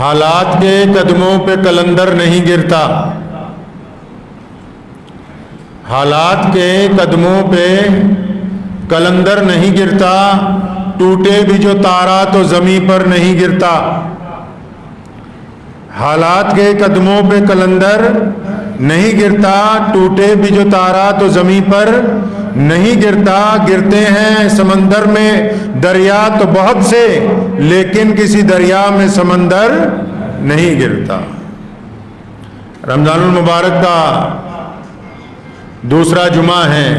حالات کے قدموں پہ قلندر نہیں گرتا، حالات کے قدموں پہ قلندر نہیں گرتا، ٹوٹے بھی جو تارا تو زمیں پر نہیں گرتا۔ حالات کے قدموں پہ قلندر نہیں گرتا، ٹوٹے بھی جو تارا تو زمیں پر نہیں گرتا۔ گرتے ہیں سمندر میں دریا تو بہت سے، لیکن کسی دریا میں سمندر نہیں گرتا۔ رمضان المبارک کا دوسرا جمعہ ہے۔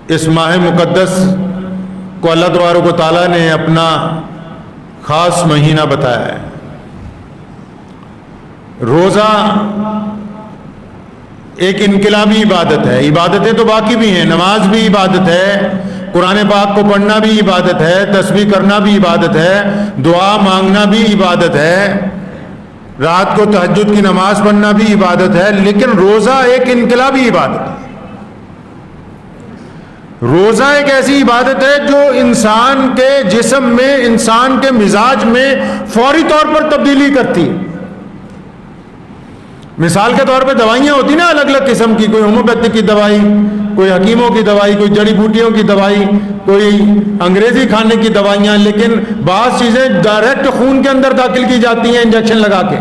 اس ماہ مقدس کو اللہ تبارک و تعالیٰ نے اپنا خاص مہینہ بتایا ہے۔ روزہ ایک انقلابی عبادت ہے۔ عبادتیں تو باقی بھی ہیں، نماز بھی عبادت ہے، قرآن پاک کو پڑھنا بھی عبادت ہے، تسبیح کرنا بھی عبادت ہے، دعا مانگنا بھی عبادت ہے، رات کو تہجد کی نماز پڑھنا بھی عبادت ہے، لیکن روزہ ایک انقلابی عبادت ہے۔ روزہ ایک ایسی عبادت ہے جو انسان کے جسم میں، انسان کے مزاج میں فوری طور پر تبدیلی کرتی ہے۔ مثال کے طور پہ دوائیاں ہوتی نا الگ الگ قسم کی، کوئی ہومیوپیتھک کی دوائی، کوئی حکیموں کی دوائی، کوئی جڑی بوٹیوں کی دوائی، کوئی انگریزی کھانے کی دوائیاں، لیکن بعض چیزیں ڈائریکٹ خون کے اندر داخل کی جاتی ہیں انجیکشن لگا کے۔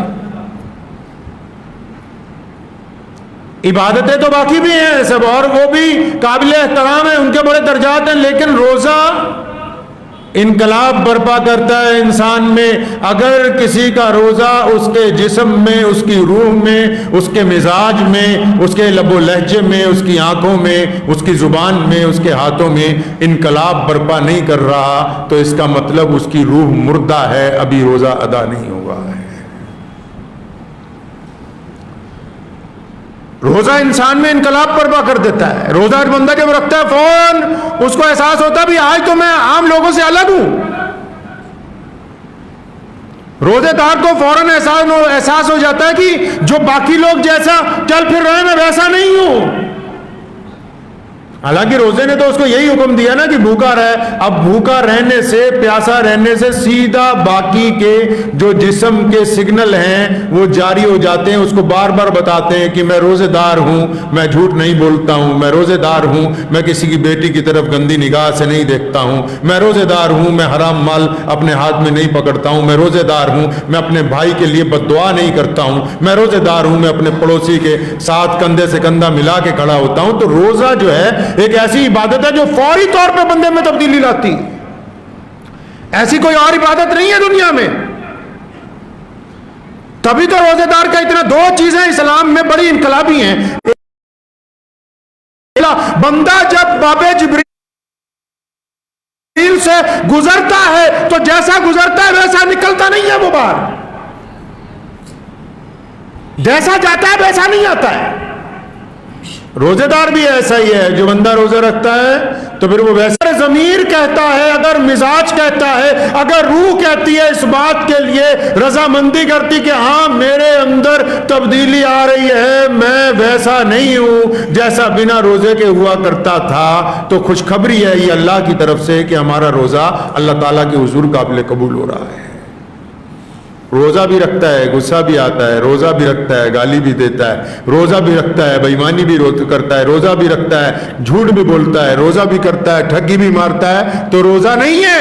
عبادتیں تو باقی بھی ہیں سب، اور وہ بھی قابل احترام ہیں، ان کے بڑے درجات ہیں، لیکن روزہ انقلاب برپا کرتا ہے انسان میں۔ اگر کسی کا روزہ اس کے جسم میں، اس کی روح میں، اس کے مزاج میں، اس کے لب و لہجے میں، اس کی آنکھوں میں، اس کی زبان میں، اس کے ہاتھوں میں انقلاب برپا نہیں کر رہا تو اس کا مطلب اس کی روح مردہ ہے، ابھی روزہ ادا نہیں ہوا ہے۔ روزہ انسان میں انقلاب برپا کر دیتا ہے۔ روزہ بندہ جب رکھتا ہے فوراً اس کو احساس ہوتا ہے بھی آج تو میں عام لوگوں سے الگ ہوں۔ روزے دار کو فوراً احساس ہو جاتا ہے کہ جو باقی لوگ جیسا چل پھر رہے ہیں میں ویسا نہیں ہوں۔ حالانکہ روزے نے تو اس کو یہی حکم دیا نا کہ بھوکا رہے۔ اب بھوکا رہنے سے، پیاسا رہنے سے سیدھا باقی کے جو جسم کے سگنل ہیں وہ جاری ہو جاتے ہیں، اس کو بار بار بتاتے ہیں کہ میں روزے دار ہوں، میں جھوٹ نہیں بولتا ہوں، میں روزے دار ہوں، میں کسی کی بیٹی کی طرف گندی نگاہ سے نہیں دیکھتا ہوں، میں روزے دار ہوں، میں حرام مال اپنے ہاتھ میں نہیں پکڑتا ہوں، میں روزے دار ہوں، میں اپنے بھائی کے لیے بد دعا نہیں کرتا ہوں، میں روزے دار ہوں، میں اپنے پڑوسی کے ساتھ کندھے سے کندھا ملا کے کھڑا ہوتا ہوں۔ تو روزہ جو ہے ایک ایسی عبادت ہے جو فوری طور پہ بندے میں تبدیلی لاتی ہے۔ ایسی کوئی اور عبادت نہیں ہے دنیا میں۔ تبھی تو روزے دار کا اتنا، دو چیزیں اسلام میں بڑی انقلابی ہیں۔ بندہ جب باب جبریل سے گزرتا ہے تو جیسا گزرتا ہے ویسا نکلتا نہیں ہے، وہ باہر جیسا جاتا ہے ویسا نہیں آتا ہے۔ روزے دار بھی ایسا ہی ہے، جو بندہ روزہ رکھتا ہے تو پھر وہ ویسا، اگر ضمیر کہتا ہے، اگر مزاج کہتا ہے، اگر روح کہتی ہے اس بات کے لیے رضامندی کرتی کہ ہاں میرے اندر تبدیلی آ رہی ہے، میں ویسا نہیں ہوں جیسا بنا روزے کے ہوا کرتا تھا، تو خوشخبری ہے یہ اللہ کی طرف سے کہ ہمارا روزہ اللہ تعالیٰ کے حضور قابل قبول ہو رہا ہے۔ روزہ بھی رکھتا ہے، غصہ بھی آتا ہے، روزہ بھی رکھتا ہے، گالی بھی دیتا ہے، روزہ بھی رکھتا ہے، بے ایمانی بھی کرتا ہے، روزہ بھی رکھتا ہے، جھوٹ بھی بولتا ہے، روزہ بھی کرتا ہے، ٹھگی بھی مارتا ہے، تو روزہ نہیں ہے۔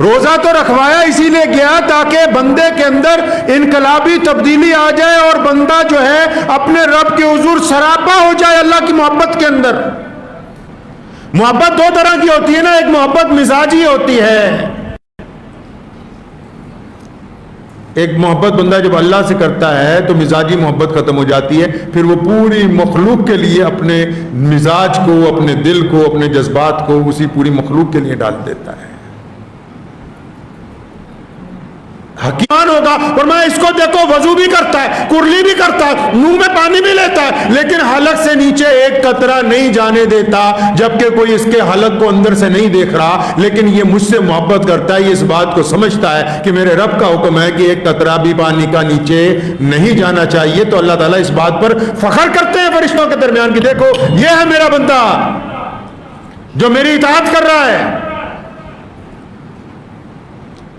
روزہ تو رکھوایا اسی لیے گیا تاکہ بندے کے اندر انقلابی تبدیلی آ جائے اور بندہ جو ہے اپنے رب کے حضور سراپا ہو جائے اللہ کی محبت کے اندر۔ محبت دو طرح کی ہوتی ہے نا، ایک محبت مزاجی ہوتی ہے، ایک محبت بندہ جب اللہ سے کرتا ہے تو مزاجی محبت ختم ہو جاتی ہے، پھر وہ پوری مخلوق کے لیے اپنے مزاج کو، اپنے دل کو، اپنے جذبات کو اسی پوری مخلوق کے لیے ڈال دیتا ہے۔ حکیمان ہوگا اور میں اس کو دیکھو وضو بھی کرتا ہے، کرلی بھی کرتا ہے، منہ میں پانی بھی لیتا ہے، لیکن حلق سے نیچے ایک قطرہ نہیں جانے دیتا، جبکہ کوئی اس کے حلق کو اندر سے نہیں دیکھ رہا، لیکن یہ مجھ سے محبت کرتا ہے، یہ اس بات کو سمجھتا ہے کہ میرے رب کا حکم ہے کہ ایک قطرہ بھی پانی کا نیچے نہیں جانا چاہیے۔ تو اللہ تعالیٰ اس بات پر فخر کرتے ہیں فرشتوں کے درمیان کہ دیکھو یہ ہے میرا بندہ جو میری اطاعت کر رہا ہے۔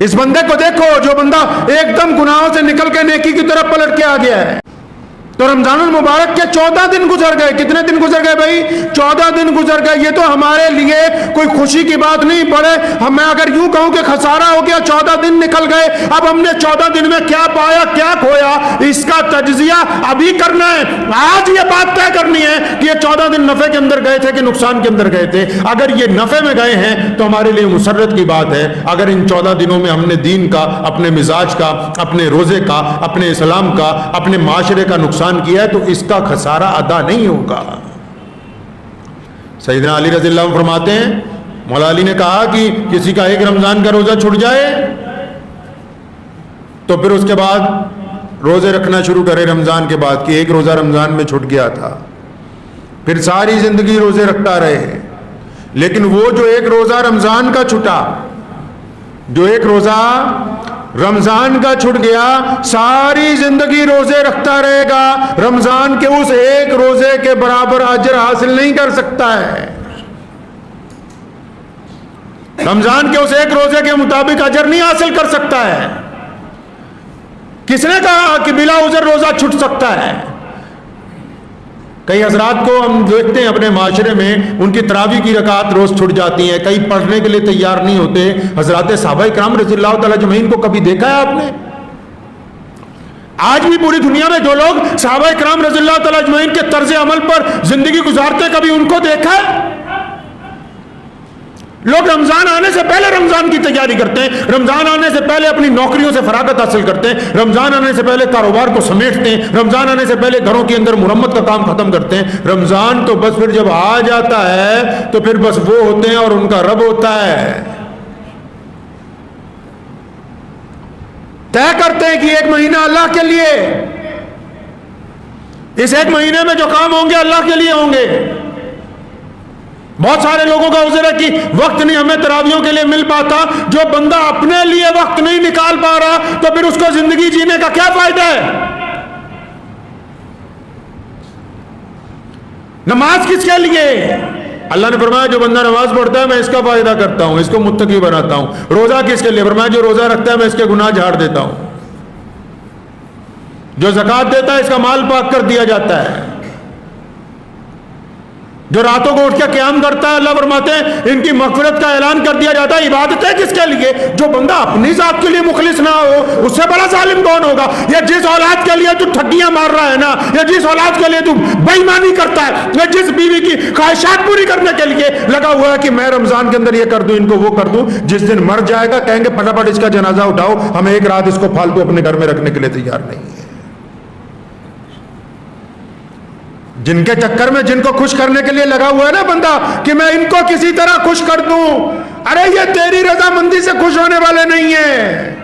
اس بندے کو دیکھو جو بندہ ایک دم گناہوں سے نکل کے نیکی کی طرف پلٹ کے آ گیا ہے. تو رمضان المبارک کے 14 دن گزر گئے. کتنے دن گزر گئے بھائی؟ 14 دن گزر گئے. یہ تو ہمارے لیے کوئی خوشی کی بات نہیں پڑے. میں اگر یوں کہوں کہ خسارہ ہو گیا، 14 دن نکل گئے، اب ہم نے 14 دن میں کیا پایا کیا کھویا، اس کا تجزیہ ابھی کرنا ہے. آج یہ بات طے کرنی ہے کہ یہ 14 دن نفع کے اندر گئے تھے کہ نقصان کے اندر گئے تھے. اگر یہ نفع میں گئے ہیں تو ہمارے لیے مسرت کی بات ہے. اگر ان 14 دنوں میں ہم نے دین کا، اپنے مزاج کا، اپنے روزے کا، اپنے اسلام کا، اپنے معاشرے کا نقصان کیا ہے تو اس کا خسارہ ادا نہیں ہوگا. سیدنا علی رضی اللہ عنہ فرماتے ہیں، مولا علی نے کہا کہ کسی کا ایک رمضان کا روزہ چھوٹ جائے تو پھر اس کے بعد روزے رکھنا شروع کرے رمضان کے بعد، کہ ایک روزہ رمضان میں چھوٹ گیا تھا، پھر ساری زندگی روزے رکھتا رہے. لیکن وہ جو ایک روزہ رمضان کا چھوٹا، جو ایک روزہ رمضان کا چھوٹ گیا، ساری زندگی روزے رکھتا رہے گا، رمضان کے اس ایک روزے کے برابر اجر حاصل نہیں کر سکتا ہے. رمضان کے اس ایک روزے کے مطابق اجر نہیں حاصل کر سکتا ہے. کس نے کہا کہ بلا عذر روزہ چھوٹ سکتا ہے؟ کئی حضرات کو ہم دیکھتے ہیں اپنے معاشرے میں، ان کی تراویح کی رکعات روز چھوٹ جاتی ہیں، کئی پڑھنے کے لیے تیار نہیں ہوتے. حضرات صحابہ کرام رضی اللہ تعالی اجمعین کو کبھی دیکھا ہے آپ نے؟ آج بھی پوری دنیا میں جو لوگ صحابہ کرام رضی اللہ تعالی اجمعین کے طرز عمل پر زندگی گزارتے، کبھی ان کو دیکھا ہے؟ لوگ رمضان آنے سے پہلے رمضان کی تیاری کرتے ہیں، رمضان آنے سے پہلے اپنی نوکریوں سے فراغت حاصل کرتے ہیں، رمضان آنے سے پہلے کاروبار کو سمیٹتے ہیں، رمضان آنے سے پہلے گھروں کے اندر مرمت کا کام ختم کرتے ہیں. رمضان تو بس پھر جب آ جاتا ہے تو پھر بس وہ ہوتے ہیں اور ان کا رب ہوتا ہے. طے کرتے ہیں کہ ایک مہینہ اللہ کے لیے، اس ایک مہینے میں جو کام ہوں گے اللہ کے لیے ہوں گے. بہت سارے لوگوں کا عذر ہے کہ وقت نہیں ہمیں تراویحوں کے لیے مل پاتا. جو بندہ اپنے لیے وقت نہیں نکال پا رہا تو پھر اس کو زندگی جینے کا کیا فائدہ ہے؟ نماز کس کے لیے؟ اللہ نے فرمایا جو بندہ نماز پڑھتا ہے میں اس کا فائدہ کرتا ہوں، اس کو متقی بناتا ہوں. روزہ کس کے لیے؟ فرمایا جو روزہ رکھتا ہے میں اس کے گناہ جھاڑ دیتا ہوں. جو زکوٰۃ دیتا ہے اس کا مال پاک کر دیا جاتا ہے. جو راتوں کو اٹھ کے قیام کرتا ہے اللہ فرماتے ہیں ان کی مغفرت کا اعلان کر دیا جاتا ہے. عبادت ہے کس کے لیے؟ جو بندہ اپنی ذات کے لیے مخلص نہ ہو اس سے بڑا ظالم کون ہوگا؟ یہ جس اولاد کے لیے تو ٹھگیاں مار رہا ہے نا، یہ جس اولاد کے لیے تو بے ایمانی کرتا ہے، یہ جس بیوی کی خواہشات پوری کرنے کے لیے لگا ہوا ہے کہ میں رمضان کے اندر یہ کر دوں، ان کو وہ کر دوں، جس دن مر جائے گا کہیں گے پھٹافٹ اس کا جنازہ اٹھاؤ، ہم ایک رات اس کو پھالتو اپنے گھر میں رکھنے کے لیے تیار نہیں ہے. جن کے چکر میں جن کو خوش کرنے کے لیے لگا ہوا ہے نا بندہ کہ میں ان کو کسی طرح خوش کر دوں، ارے یہ تیری رضامندی سے خوش ہونے والے نہیں ہیں.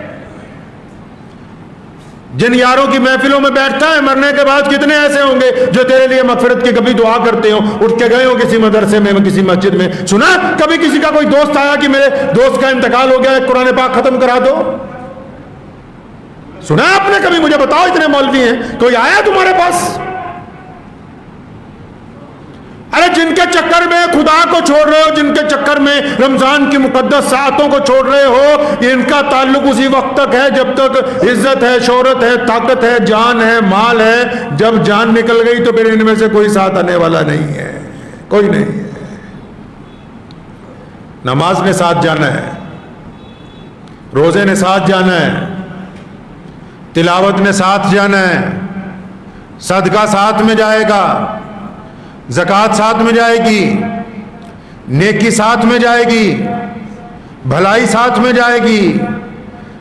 جن یاروں کی محفلوں میں بیٹھتا ہے مرنے کے بعد کتنے ایسے ہوں گے جو تیرے لیے مغفرت کی کبھی دعا کرتے ہو، اٹھ کے گئے ہو کسی مدرسے میں کسی مسجد میں، سنا کبھی کسی کا کوئی دوست آیا کہ میرے دوست کا انتقال ہو گیا ہے قرآن پاک ختم کرا دو؟ سنا آپ نے کبھی؟ مجھے بتاؤ، اتنے مولوی ہیں، کوئی آیا تمہارے پاس؟ ارے جن کے چکر میں خدا کو چھوڑ رہے ہو، جن کے چکر میں رمضان کی مقدس ساعتوں کو چھوڑ رہے ہو، ان کا تعلق اسی وقت تک ہے جب تک عزت ہے، شہرت ہے، طاقت ہے، جان ہے، مال ہے. جب جان نکل گئی تو پھر ان میں سے کوئی ساتھ آنے والا نہیں ہے، کوئی نہیں ہے. نماز نے ساتھ جانا ہے، روزے نے ساتھ جانا ہے، تلاوت نے ساتھ جانا ہے، صدقہ ساتھ میں جائے گا، زکوٰۃ ساتھ میں جائے گی، نیکی ساتھ میں جائے گی، بھلائی ساتھ میں جائے گی.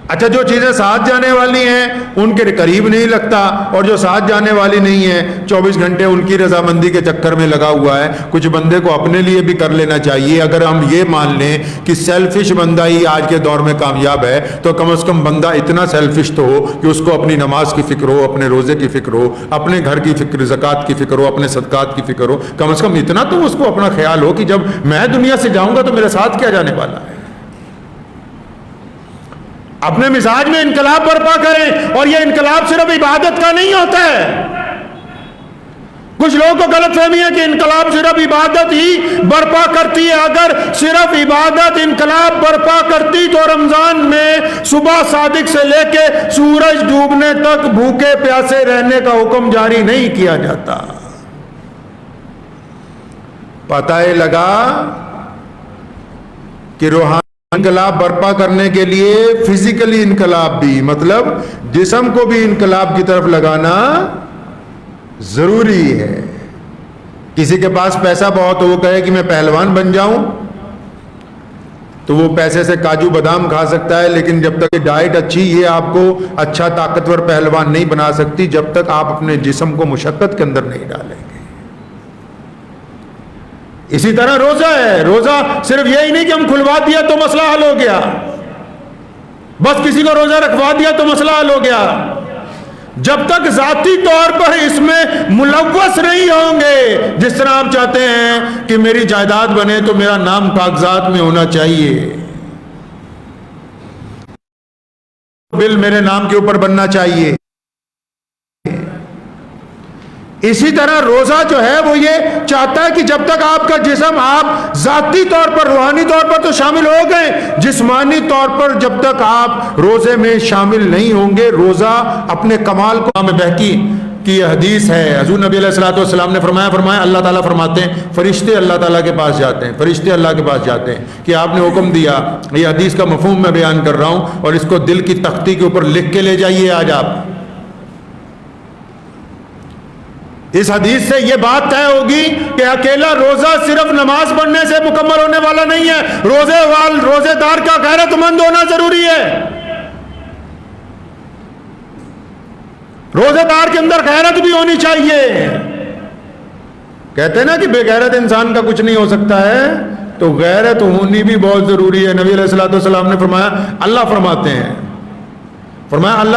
اچھا جو چیزیں ساتھ جانے والی ہیں ان کے قریب نہیں لگتا، اور جو ساتھ جانے والی نہیں ہیں 24 گھنٹے ان کی رضامندی کے چکر میں لگا ہوا ہے. کچھ بندے کو اپنے لیے بھی کر لینا چاہیے. اگر ہم یہ مان لیں کہ سیلفش بندہ ہی آج کے دور میں کامیاب ہے تو کم از کم بندہ اتنا سیلفش تو ہو کہ اس کو اپنی نماز کی فکر ہو، اپنے روزے کی فکر ہو، اپنے گھر کی فکر، زکوٰۃ کی فکر ہو، اپنے صدقات کی فکر ہو. کم از کم اتنا تو اس کو اپنا خیال ہو کہ جب میں دنیا سے جاؤں گا تو میرے ساتھ کیا جانے والا ہے. اپنے مزاج میں انقلاب برپا کریں. اور یہ انقلاب صرف عبادت کا نہیں ہوتا ہے. کچھ لوگوں کو غلط فہمی ہے کہ انقلاب صرف عبادت ہی برپا کرتی ہے. اگر صرف عبادت انقلاب برپا کرتی تو رمضان میں صبح صادق سے لے کے سورج ڈوبنے تک بھوکے پیاسے رہنے کا حکم جاری نہیں کیا جاتا. پتہ لگا کہ روحانی انقلاب برپا کرنے کے لیے فزیکلی انقلاب بھی، مطلب جسم کو بھی انقلاب کی طرف لگانا ضروری ہے. کسی کے پاس پیسہ بہت ہو، وہ کہے کہ میں پہلوان بن جاؤں، تو وہ پیسے سے کاجو بادام کھا سکتا ہے، لیکن جب تک ڈائٹ اچھی، یہ آپ کو اچھا طاقتور پہلوان نہیں بنا سکتی جب تک آپ اپنے جسم کو مشقت کے اندر نہیں ڈالیں گے. اسی طرح روزہ ہے. روزہ صرف یہی نہیں کہ ہم کھلوا دیا تو مسئلہ حل ہو گیا، بس کسی کو روزہ رکھوا دیا تو مسئلہ حل ہو گیا. جب تک ذاتی طور پر اس میں ملوث نہیں ہوں گے، جس طرح آپ چاہتے ہیں کہ میری جائیداد بنے تو میرا نام کاغذات میں ہونا چاہیے، بل میرے نام کے اوپر بننا چاہیے، اسی طرح روزہ جو ہے وہ یہ چاہتا ہے کہ جب تک آپ کا جسم، آپ ذاتی طور پر روحانی طور پر تو شامل ہو گئے، جسمانی طور پر جب تک آپ روزے میں شامل نہیں ہوں گے، روزہ اپنے کمال کو میں بہکی کی حدیث ہے. حضور نبی علیہ الصلوۃ والسلام نے فرمایا اللہ تعالیٰ فرماتے ہیں فرشتے اللہ تعالیٰ کے پاس جاتے ہیں، فرشتے اللہ کے پاس جاتے ہیں کہ آپ نے حکم دیا. یہ حدیث کا مفہوم میں بیان کر رہا ہوں، اور اس کو دل کی تختی کے اوپر لکھ کے لے جائیے. آج آپ اس حدیث سے یہ بات طے ہوگی کہ اکیلا روزہ صرف نماز پڑھنے سے مکمل ہونے والا نہیں ہے، روزے دار کا غیرت مند ہونا ضروری ہے. روزے دار کے اندر غیرت بھی ہونی چاہیے. کہتے ہیں نا کہ بے غیرت انسان کا کچھ نہیں ہو سکتا ہے، تو غیرت ہونی بھی بہت ضروری ہے. نبی علیہ الصلوۃ والسلام نے فرمایا، اللہ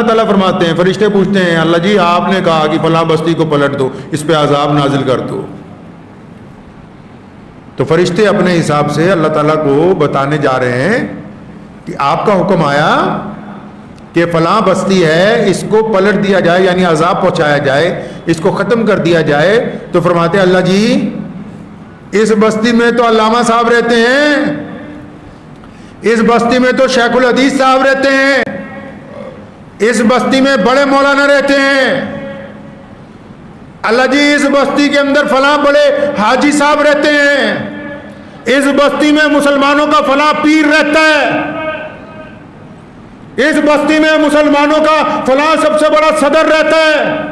تعالیٰ فرماتے ہیں، فرشتے پوچھتے ہیں اللہ جی آپ نے کہا کہ فلاں بستی کو پلٹ دو، اس پہ عذاب نازل کر دو. تو فرشتے اپنے حساب سے اللہ تعالیٰ کو بتانے جا رہے ہیں کہ آپ کا حکم آیا کہ فلاں بستی ہے، اس کو پلٹ دیا جائے، یعنی عذاب پہنچایا جائے، اس کو ختم کر دیا جائے. تو فرماتے ہیں اللہ جی اس بستی میں تو علامہ صاحب رہتے ہیں، اس بستی میں تو شیخ الحدیث صاحب رہتے ہیں، اس بستی میں بڑے مولانا رہتے ہیں، اللہ جی اس بستی کے اندر فلاں بڑے حاجی صاحب رہتے ہیں، اس بستی میں مسلمانوں کا فلاں پیر رہتا ہے، اس بستی میں مسلمانوں کا فلاں سب سے بڑا صدر رہتا ہے.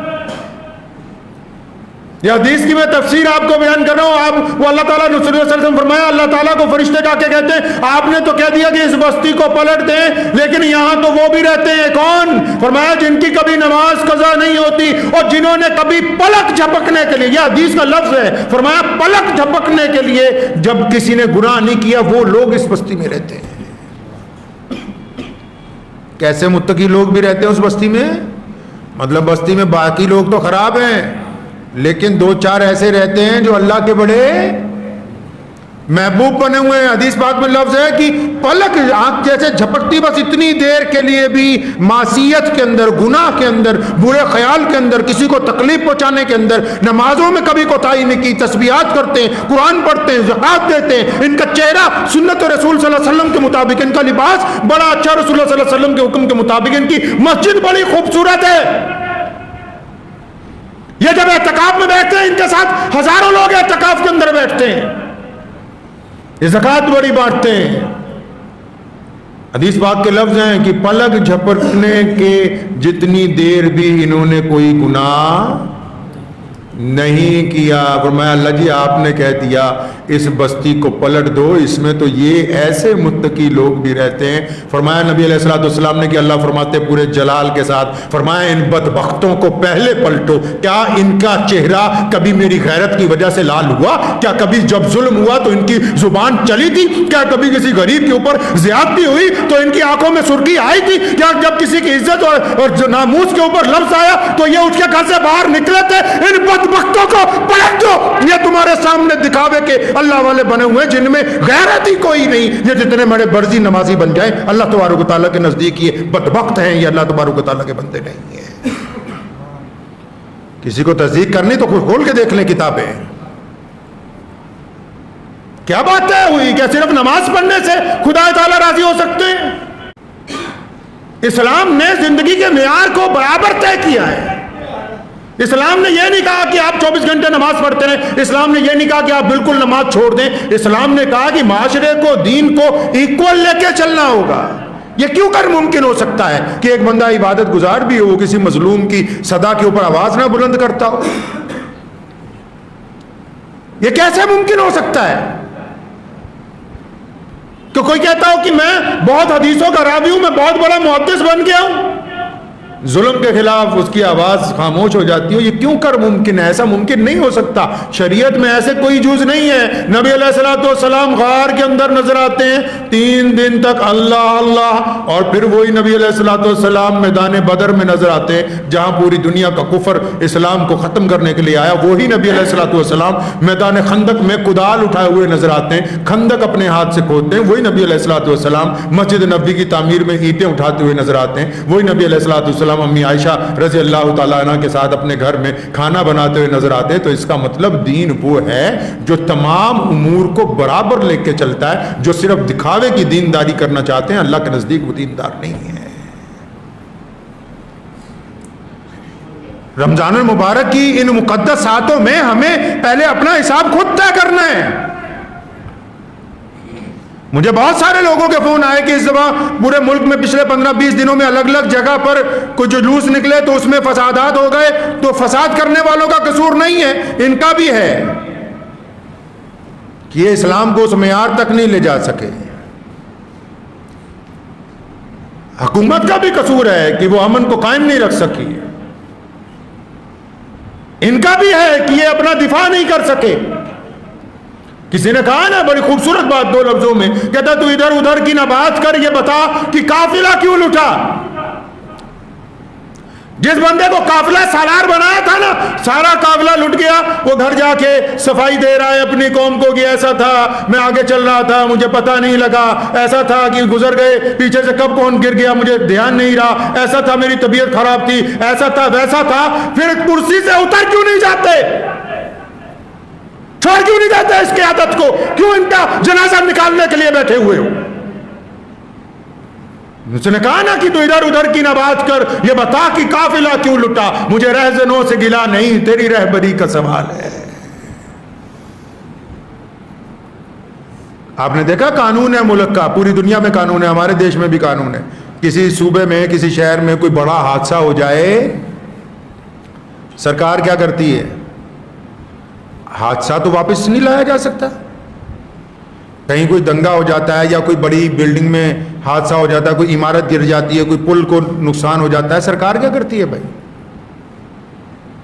یہ حدیث کی میں تفسیر آپ کو بیان کر رہا ہوں. وہ اللہ تعالیٰ نے صلی اللہ علیہ وسلم فرمایا، اللہ تعالیٰ کو فرشتے جا کے کہتے ہیں آپ نے تو کہہ دیا کہ اس بستی کو پلٹ دیں، لیکن یہاں تو وہ بھی رہتے ہیں. کون؟ فرمایا جن کی کبھی نماز قضا نہیں ہوتی، اور جنہوں نے کبھی پلک جھپکنے کے لیے، یہ حدیث کا لفظ ہے، فرمایا پلک جھپکنے کے لیے جب کسی نے گناہ نہیں کیا، وہ لوگ اس بستی میں رہتے ہیں. کیسے متقی لوگ بھی رہتے ہیں اس بستی میں؟ مطلب بستی میں باقی لوگ تو خراب ہیں، لیکن دو چار ایسے رہتے ہیں جو اللہ کے بڑے محبوب بنے ہوئے ہیں. حدیث پاک میں لفظ ہے کہ پلک آنکھ جیسے جھپکتی، بس اتنی دیر کے لیے بھی معصیت کے اندر، گناہ کے اندر، برے خیال کے اندر، کسی کو تکلیف پہنچانے کے اندر، نمازوں میں کبھی کوتاہی نہیں کی، تسبیحات کرتے ہیں، قرآن پڑھتے ہیں، زکات دیتے ہیں، ان کا چہرہ سنت رسول صلی اللہ علیہ وسلم کے مطابق، ان کا لباس بڑا اچھا رسول اللہ صلی اللہ علیہ وسلم کے حکم کے مطابق، ان کی مسجد بڑی خوبصورت ہے. یہ جب اعتکاف میں بیٹھتے ہیں، ان کے ساتھ ہزاروں لوگ اعتکاف کے اندر بیٹھتے ہیں، یہ زکات بڑی بانٹتے ہیں. حدیث پاک کے لفظ ہیں کہ پلک جھپکنے کے جتنی دیر بھی انہوں نے کوئی گناہ نہیں کیا. فرمایا اللہ جی آپ نے کہہ دیا اس بستی کو پلٹ دو، اس میں تو یہ ایسے متقی لوگ بھی رہتے ہیں. فرمایا نبی علیہ الصلوۃ والسلام نے کہ اللہ فرماتے پورے جلال کے ساتھ، فرمایا ان بدبختوں کو پہلے پلٹو. کیا ان کا چہرہ کبھی میری غیرت کی وجہ سے لال ہوا؟ کیا کبھی جب ظلم ہوا تو ان کی زبان چلی تھی؟ کیا کبھی کسی غریب کے اوپر زیادتی ہوئی تو ان کی آنکھوں میں سرخی آئی تھی؟ کیا جب کسی کی عزت اور ناموس کے اوپر لفظ آیا تو یہ اٹھ کے گھر سے باہر نکلے تھے؟ ان بدبختوں کو پلٹ دو. یہ تمہارے سامنے دکھاوے کے اللہ والے بنے ہوئے جن میں غیرت ہی کوئی نہیں. یہ جتنے بڑے برزی نمازی بن جائیں، اللہ تبارک و تعالیٰ کے نزدیک یہ بدبخت ہیں، یہ اللہ تبارک و تعالیٰ کے بندے نہیں ہیں. کسی کو تصدیق کرنی تو کھول کے دیکھ لیں کتابیں. کیا بات ہے ہوئی؟ کیا صرف نماز پڑھنے سے خدا تعالیٰ راضی ہو سکتے ہیں؟ اسلام نے زندگی کے معیار کو برابر طے کیا ہے. اسلام نے یہ نہیں کہا کہ آپ 24 گھنٹے نماز پڑھتے رہیں. اسلام نے یہ نہیں کہا کہ آپ بالکل نماز چھوڑ دیں. اسلام نے کہا کہ معاشرے کو, دین کو ایکول لے کے چلنا ہوگا. یہ کیوں کر ممکن ہو سکتا ہے کہ ایک بندہ عبادت گزار بھی ہو, وہ کسی مظلوم کی صدا کے اوپر آواز نہ بلند کرتا ہو؟ یہ کیسے ممکن ہو سکتا ہے کہ کوئی کہتا ہو کہ میں بہت حدیثوں کا راوی ہوں, میں بہت بڑا محدث بن گیا ہوں, ظلم کے خلاف اس کی آواز خاموش ہو جاتی ہو؟ یہ کیوں کر ممکن ہے؟ ایسا ممکن نہیں ہو سکتا. شریعت میں ایسے کوئی جز نہیں ہے. نبی علیہ الصلوۃ والسلام غار کے اندر نظر آتے ہیں 3 دن تک اللہ اللہ, اور پھر وہی نبی علیہ الصلوۃ والسلام میدان بدر میں نظر آتے ہیں جہاں پوری دنیا کا کفر اسلام کو ختم کرنے کے لیے آیا. وہی نبی علیہ الصلوۃ والسلام میدان خندق میں کدال اٹھائے ہوئے نظر آتے ہیں, خندق اپنے ہاتھ سے کھودتے ہیں. وہی نبی علیہ الصلوۃ والسلام مسجد نبوی کی تعمیر میں اینٹیں اٹھاتے ہوئے نظر آتے ہیں. وہی نبی علیہ الصلوۃ والسلام امی عائشہ رضی اللہ تعالیٰ عنہ کے ساتھ اپنے گھر میں کھانا بناتے ہوئے نظر آتے ہیں. تو اس کا مطلب دین وہ ہے جو تمام امور کو برابر لے کے چلتا ہے. جو صرف دکھاوے کی دینداری کرنا چاہتے ہیں, اللہ کے نزدیک وہ دیندار نہیں ہے. رمضان المبارک کی ان مقدس ساعتوں میں ہمیں پہلے اپنا حساب خود طے کرنا ہے. مجھے بہت سارے لوگوں کے فون آئے کہ اس دفعہ پورے ملک میں پچھلے 15-20 دنوں میں الگ الگ جگہ پر کچھ جلوس نکلے تو اس میں فسادات ہو گئے. تو فساد کرنے والوں کا قصور نہیں ہے, ان کا بھی ہے کہ یہ اسلام کو اس معیار تک نہیں لے جا سکے. حکومت کا بھی قصور ہے کہ وہ امن کو قائم نہیں رکھ سکی. ان کا بھی ہے کہ یہ اپنا دفاع نہیں کر سکے. کسی نے کہا نا بڑی خوبصورت بات 2 لفظوں میں, کہتا تو ادھر ادھر کی نہ بات کر, یہ بتا کہ قافلہ کیوں لٹا. جس بندے کو قافلہ سالار بنایا تھا نا, سارا قافلہ لٹ گیا. وہ گھر جا کے صفائی دے رہا ہے اپنی قوم کو کہ ایسا تھا, میں آگے چل رہا تھا, مجھے پتہ نہیں لگا, ایسا تھا کہ گزر گئے, پیچھے سے کب کون گر گیا مجھے دھیان نہیں رہا, ایسا تھا میری طبیعت خراب تھی, ایسا تھا ویسا تھا. پھر کرسی سے اتر کیوں نہیں جاتے؟ چھوڑ کیوں نہیں جاتے اس کی عادت کو؟ کیوں ان کا جنازہ نکالنے کے لیے بیٹھے ہوئے ہو؟ اس نے کہا نا کہ تو ادھر ادھر کی نہ بات کر, یہ بتا کہ قافلہ کیوں لٹا. مجھے رہزنوں سے گلا نہیں, تیری رہبری کا سوال ہے. آپ نے دیکھا قانون ہے ملک کا, پوری دنیا میں قانون ہے, ہمارے دیش میں بھی قانون ہے. کسی صوبے میں, کسی شہر میں کوئی بڑا حادثہ ہو جائے, سرکار کیا کرتی ہے؟ حادثہ تو واپس نہیں لایا جا سکتا. کہیں کوئی دنگا ہو جاتا ہے یا کوئی بڑی بلڈنگ میں حادثہ ہو جاتا ہے, کوئی عمارت گر جاتی ہے, کوئی پل کو نقصان ہو جاتا ہے, سرکار کیا کرتی ہے بھائی؟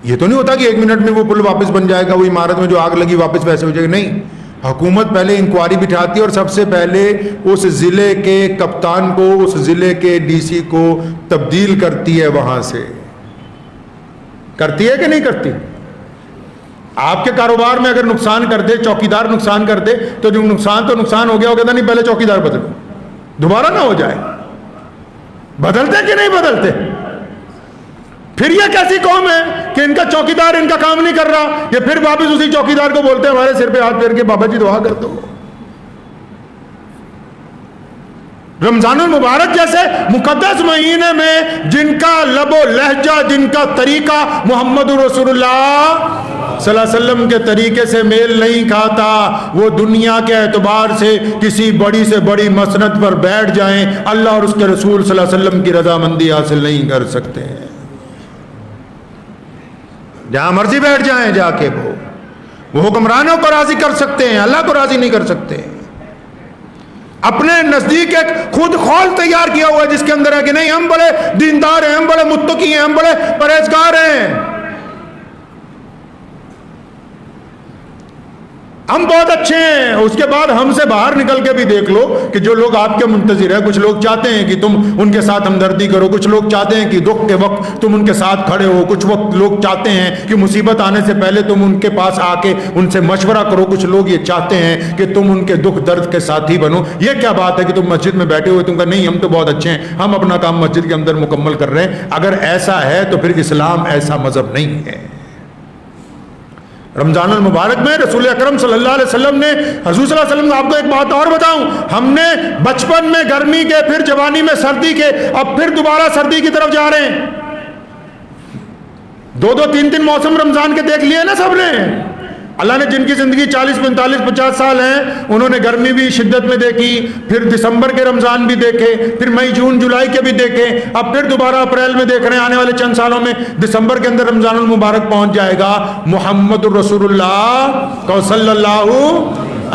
یہ تو نہیں ہوتا کہ 1 منٹ میں وہ پل واپس بن جائے گا, وہ عمارت میں جو آگ لگی واپس ویسے ہو جائے گا. نہیں, حکومت پہلے انکوائری بٹھاتی ہے اور سب سے پہلے اس ضلع کے کپتان کو, اس ضلع کے ڈی سی کو تبدیل کرتی ہے. وہاں سے کرتی ہے کہ نہیں کرتی؟ آپ کے کاروبار میں اگر نقصان کر دے, چوکیدار نقصان کر دے, تو جو نقصان تو نقصان ہو گیا, وہ کہتا نہیں پہلے چوکیدار بدلو, دوبارہ نہ ہو جائے. بدلتے کہ نہیں بدلتے؟ پھر یہ کیسی قوم ہے کہ ان کا چوکیدار ان کا کام نہیں کر رہا, یہ پھر واپس اسی چوکیدار کو بولتے ہیں ہمارے سر پہ ہاتھ پھیر کے بابا جی دعا کر دو. رمضان المبارک جیسے مقدس مہینے میں جن کا لب و لہجہ, جن کا طریقہ محمد رسول اللہ صلی اللہ علیہ وسلم کے طریقے سے میل نہیں کھاتا, وہ دنیا کے اعتبار سے کسی بڑی سے بڑی مسند پر بیٹھ جائیں, اللہ اور اس کے رسول صلی اللہ علیہ وسلم کی رضامندی حاصل نہیں کر سکتے ہیں. جہاں مرضی بیٹھ جائیں جا کے, وہ حکمرانوں کو راضی کر سکتے ہیں, اللہ کو راضی نہیں کر سکتے. اپنے نزدیک ایک خود خول تیار کیا ہوا ہے جس کے اندر ہے کہ نہیں ہم بڑے دیندار ہیں, ہم بڑے متقی ہیں, ہم بڑے پرہیزگار ہیں, ہم بہت اچھے ہیں. اس کے بعد ہم سے باہر نکل کے بھی دیکھ لو کہ جو لوگ آپ کے منتظر ہیں, کچھ لوگ چاہتے ہیں کہ تم ان کے ساتھ ہمدردی کرو, کچھ لوگ چاہتے ہیں کہ دکھ کے وقت تم ان کے ساتھ کھڑے ہو, کچھ وقت لوگ چاہتے ہیں کہ مصیبت آنے سے پہلے تم ان کے پاس آ کے ان سے مشورہ کرو, کچھ لوگ یہ چاہتے ہیں کہ تم ان کے دکھ درد کے ساتھی بنو. یہ کیا بات ہے کہ تم مسجد میں بیٹھے ہوئے تم کہا نہیں ہم تو بہت اچھے ہیں, ہم اپنا کام مسجد کے اندر مکمل کر رہے ہیں. اگر ایسا ہے تو پھر اسلام ایسا مذہب نہیں ہے. رمضان المبارک میں رسول اکرم صلی اللہ علیہ وسلم نے حضور صلی اللہ علیہ وسلم آپ کو ایک بات اور بتاؤں، ہم نے بچپن میں گرمی کے، پھر جوانی میں سردی کے، اب پھر دوبارہ سردی کی طرف جا رہے ہیں. دو تین موسم رمضان کے دیکھ لیے نا سب نے. اللہ نے جن کی زندگی 40 45 50 سال ہیں انہوں نے گرمی بھی شدت میں دیکھی، پھر دسمبر کے رمضان بھی دیکھے، پھر مئی جون جولائی کے بھی دیکھے، اب پھر دوبارہ اپریل میں دیکھ رہے ہیں. آنے والے چند سالوں میں دسمبر کے اندر رمضان المبارک پہنچ جائے گا. محمد الرسول اللہ صلی اللہ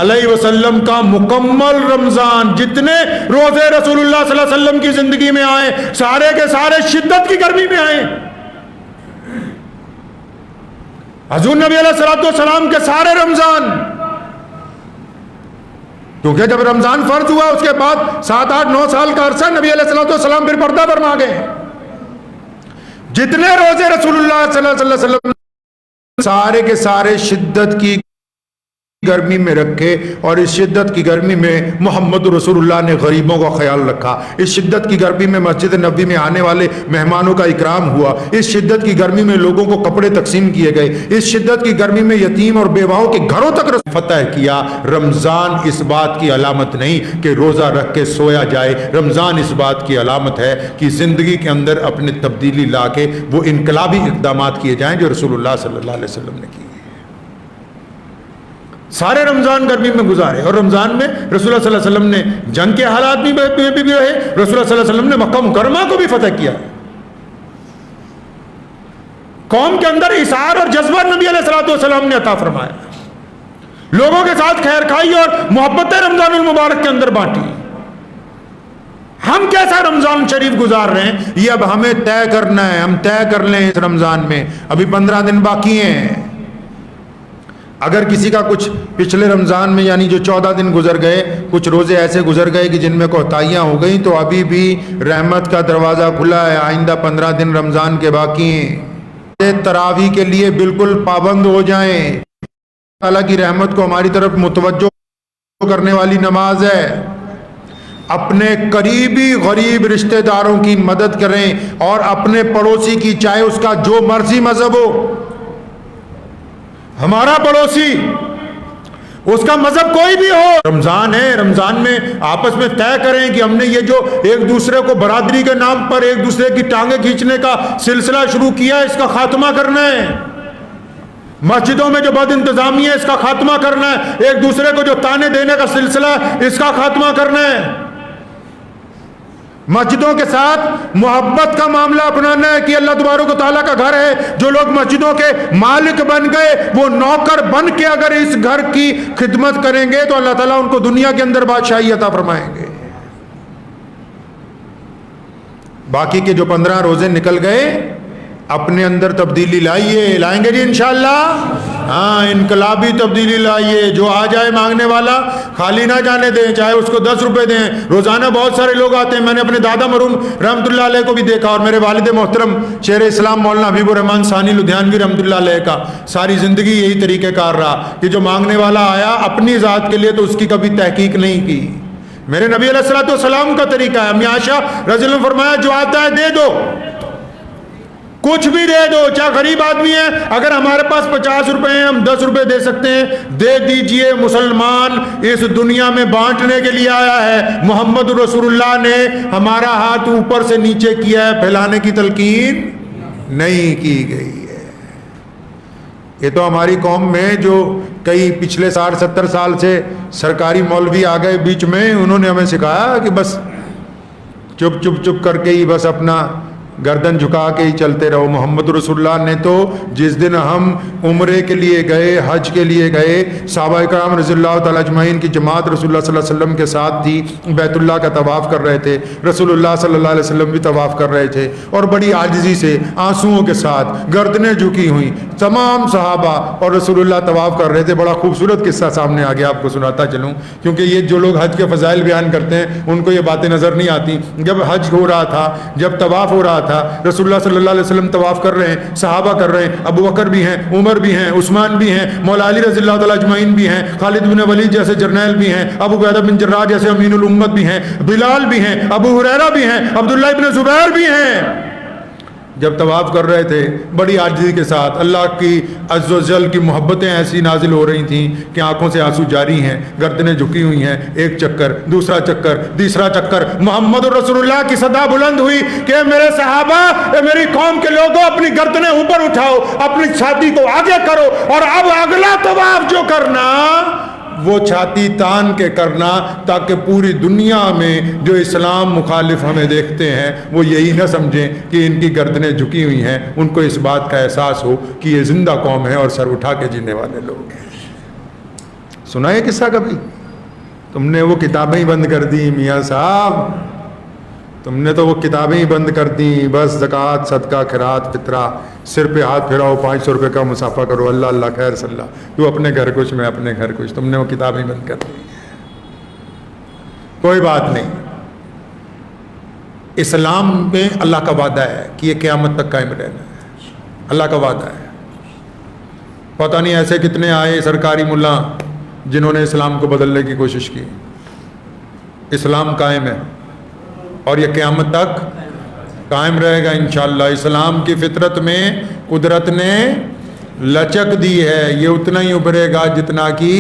علیہ وسلم کا مکمل رمضان، جتنے روزے رسول اللہ صلی اللہ علیہ وسلم کی زندگی میں آئے سارے کے سارے شدت کی گرمی میں آئے. حضور نبی علیہ الصلوۃ والسلام کے سارے رمضان، کیونکہ جب رمضان فرض ہوا اس کے بعد 7 8 9 سال کا عرصہ نبی علیہ الصلوۃ والسلام پھر پردہ فرما گئے. جتنے روزے رسول اللہ صلی اللہ علیہ وسلم سارے کے سارے شدت کی گرمی میں رکھے، اور اس شدت کی گرمی میں محمد رسول اللہ نے غریبوں کا خیال رکھا. اس شدت کی گرمی میں مسجد نبوی میں آنے والے مہمانوں کا اکرام ہوا. اس شدت کی گرمی میں لوگوں کو کپڑے تقسیم کیے گئے. اس شدت کی گرمی میں یتیم اور بیواؤں کے گھروں تک فتح کیا. رمضان اس بات کی علامت نہیں کہ روزہ رکھ کے سویا جائے، رمضان اس بات کی علامت ہے کہ زندگی کے اندر اپنے تبدیلی لا کے وہ انقلابی اقدامات کیے جائیں جو رسول اللہ صلی اللہ علیہ وسلم نے کیے. سارے رمضان گرمی میں گزارے، اور رمضان میں رسول اللہ صلی اللہ علیہ وسلم نے جنگ کے حالات بھی رہے. رسول اللہ صلی اللہ علیہ وسلم نے مکہ مکرمہ کو بھی فتح کیا. قوم کے اندر اثار اور جذبہ نبی علیہ الصلوۃ والسلام نے عطا فرمایا. لوگوں کے ساتھ خیر خائی اور محبت رمضان المبارک کے اندر بانٹی. ہم کیسا رمضان شریف گزار رہے ہیں یہ اب ہمیں طے کرنا ہے. ہم طے کر لیں اس رمضان میں، ابھی 15 دن باقی ہیں. اگر کسی کا کچھ پچھلے رمضان میں یعنی جو 14 دن گزر گئے، کچھ روزے ایسے گزر گئے کہ جن میں کوتاہیاں ہو گئیں، تو ابھی بھی رحمت کا دروازہ کھلا ہے. آئندہ 15 دن رمضان کے باقی ہیں. تراویح کے لیے بالکل پابند ہو جائیں. اللہ کی رحمت کو ہماری طرف متوجہ کرنے والی نماز ہے. اپنے قریبی غریب رشتہ داروں کی مدد کریں، اور اپنے پڑوسی کی، چاہے اس کا جو مرضی مذہب ہو. ہمارا پڑوسی اس کا مذہب کوئی بھی ہو، رمضان ہے، رمضان میں آپس میں طے کریں کہ ہم نے یہ جو ایک دوسرے کو برادری کے نام پر ایک دوسرے کی ٹانگیں کھینچنے کا سلسلہ شروع کیا ہے، اس کا خاتمہ کرنا ہے. مسجدوں میں جو بد انتظامی ہے اس کا خاتمہ کرنا ہے. ایک دوسرے کو جو تانے دینے کا سلسلہ ہے اس کا خاتمہ کرنا ہے. مسجدوں کے ساتھ محبت کا معاملہ اپنانا ہے کہ اللہ تبارک و تعالیٰ کا گھر ہے. جو لوگ مسجدوں کے مالک بن گئے وہ نوکر بن کے اگر اس گھر کی خدمت کریں گے تو اللہ تعالیٰ ان کو دنیا کے اندر بادشاہی عطا فرمائیں گے. باقی کے جو 15 روزے نکل گئے اپنے اندر تبدیلی لائیں گے جی انشاءاللہ. ہاں، انقلابی تبدیلی لائیے. جو آ جائے مانگنے والا خالی نہ جانے دیں، چاہے اس کو 10 روپے دیں. روزانہ بہت سارے لوگ آتے ہیں. میں نے اپنے دادا مرحوم رحمۃ اللہ علیہ کو بھی دیکھا، اور میرے والد محترم شیر اسلام مولانا حبیب الرحمان ثانی لدھیانوی رحمۃ اللہ علیہ کا ساری زندگی یہی طریقہ کار رہا کہ جو مانگنے والا آیا اپنی ذات کے لیے تو اس کی کبھی تحقیق نہیں کی. میرے نبی علیہ الصلوۃ والسلام کا طریقہ ہے. امی عائشہ رضی اللہ عنہا نے فرمایا جو آتا ہے دے دو، کچھ بھی دے دو. چاہے غریب آدمی ہے، اگر ہمارے پاس 50 روپے ہیں ہم 10 روپے دے سکتے ہیں، دے دیجئے. مسلمان اس دنیا میں بانٹنے کے لیے آیا ہے. محمد رسول اللہ نے ہمارا ہاتھ اوپر سے نیچے کیا ہے، پھیلانے کی تلقین نہیں کی گئی ہے. یہ تو ہماری قوم میں جو کئی پچھلے 60-70 سال سے سرکاری مولوی آ گئے بیچ میں، انہوں نے ہمیں سکھایا کہ بس چپ کر کے ہی بس اپنا گردن جھکا کے ہی چلتے رہو. محمد رسول اللہ نے تو جس دن ہم عمرے کے لیے گئے، حج کے لیے گئے، صحابہ کرام رضی اللہ تعالیٰ اجمعین کی جماعت رسول اللہ صلی اللہ علیہ وسلم کے ساتھ تھی. بیت اللہ کا طواف کر رہے تھے. رسول اللہ صلی اللہ علیہ وسلم بھی طواف کر رہے تھے، اور بڑی عاجزی سے آنسوؤں کے ساتھ گردنیں جھکی ہوئیں تمام صحابہ اور رسول اللہ طواف کر رہے تھے. بڑا خوبصورت قصہ سامنے آ گیا، آپ کو سناتا چلوں، کیونکہ یہ جو لوگ حج کے فضائل بیان کرتے ہیں ان کو یہ باتیں نظر نہیں آتی. جب حج ہو رہا تھا، جب طواف ہو رہا تھا، رسول اللہ صلی اللہ علیہ وسلم طواف کر رہے ہیں، صحابہ کر رہے ہیں، ابو بکر بھی ہیں، عمر بھی ہیں، عثمان بھی ہیں، مولا علی رضی اللہ تعالیٰ اجمعین بھی ہیں، خالد بن ولید جیسے جرنیل بھی ہیں، ابو عبیدہ بن جراح جیسے امین الامت بھی ہیں، بلال بھی ہیں، ابو ہریرہ بھی ہیں، عبداللہ بن زبیر بھی ہیں. جب طواف کر رہے تھے بڑی عاجزی کے ساتھ، اللہ کی عز و جل کی محبتیں ایسی نازل ہو رہی تھیں کہ آنکھوں سے آنسو جاری ہیں، گردنیں جھکی ہوئی ہیں، ایک چکر، دوسرا چکر، تیسرا چکر، محمد رسول اللہ کی صدا بلند ہوئی کہ میرے صحابہ، اے میری قوم کے لوگوں، اپنی گردنیں اوپر اٹھاؤ، اپنی چھاتی کو آگے کرو، اور اب اگلا طواف جو کرنا وہ چھاتی تان کے کرنا، تاکہ پوری دنیا میں جو اسلام مخالف ہمیں دیکھتے ہیں وہ یہی نہ سمجھیں کہ ان کی گردنیں جھکی ہوئی ہیں، ان کو اس بات کا احساس ہو کہ یہ زندہ قوم ہے اور سر اٹھا کے جینے والے لوگ ہیں۔ سنا ہے قصہ کبھی؟ تم نے وہ کتابیں ہی بند کر دی میاں صاحب، تم نے تو وہ کتابیں ہی بند کر دیں، بس زکوٰۃ، صدقہ، خیرات، فطرہ، سر پہ ہاتھ پھیراؤ، 500 روپے کا مسافہ کرو، اللہ اللہ خیر صلی اللہ، تو اپنے گھر کچھ میں اپنے گھر کچھ، تم نے وہ کتابیں بند کر دی۔ کوئی بات نہیں، اسلام میں اللہ کا وعدہ ہے کہ یہ قیامت تک قائم رہنا ہے، اللہ کا وعدہ ہے۔ پتہ نہیں ایسے کتنے آئے سرکاری ملا جنہوں نے اسلام کو بدلنے کی کوشش کی، اسلام قائم ہے اور یہ قیامت تک قائم رہے گا انشاءاللہ۔ اسلام کی فطرت میں قدرت نے لچک دی ہے، یہ اتنا ہی ابھرے گا جتنا کہ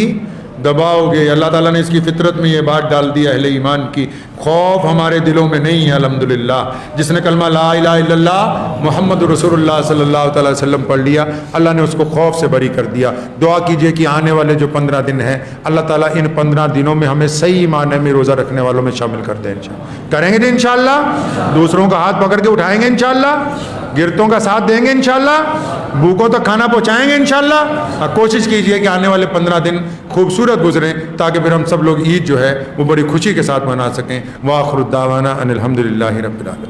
دباؤ گے۔ اللہ تعالیٰ نے اس کی فطرت میں یہ بات ڈال دی اہل ایمان کی، خوف ہمارے دلوں میں نہیں ہے الحمدللہ۔ جس نے کلمہ لا الہ الا اللہ محمد رسول اللہ صلی اللہ تعالی وسلم پڑھ لیا، اللہ نے اس کو خوف سے بری کر دیا۔ دعا کیجئے کہ آنے والے جو 15 دن ہیں، اللہ تعالیٰ ان 15 دنوں میں ہمیں صحیح معنی میں روزہ رکھنے والوں میں شامل کر دیں انشاءاللہ۔ کریں گے انشاءاللہ، دوسروں کا ہاتھ پکڑ کے اٹھائیں گے انشاءاللہ، گرتوں کا ساتھ دیں گے انشاءاللہ، بھوکوں تک کھانا پہنچائیں گے انشاءاللہ۔ کوشش کیجئے کہ آنے والے 15 دن خوبصورت گزریں، تاکہ پھر ہم سب لوگ عید جو ہے وہ بڑی خوشی کے ساتھ منا سکیں۔ وآخر الدعوانا ان الحمدللہ رب العالمین۔